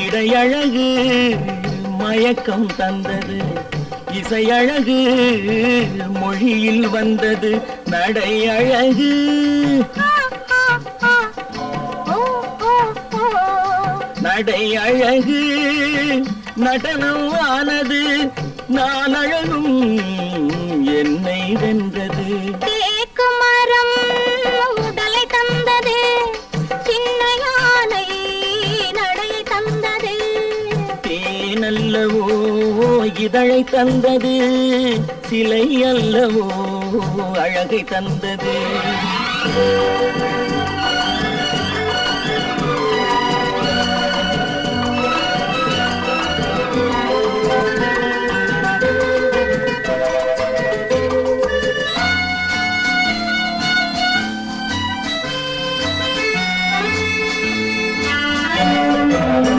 இடையழகு மயக்கம் தந்தது, இசையழகு மொழியில் வந்தது, நடை அழகு நடை அழகு நடனம் ஆனது, நான் அழகும் என்னை வென்றது. மரம் உடலை தந்தது, சின்ன யானை நடையை தந்தது. தேனல்லவோ இதழை தந்தது, சிலை அல்லவோ அழகை தந்தது.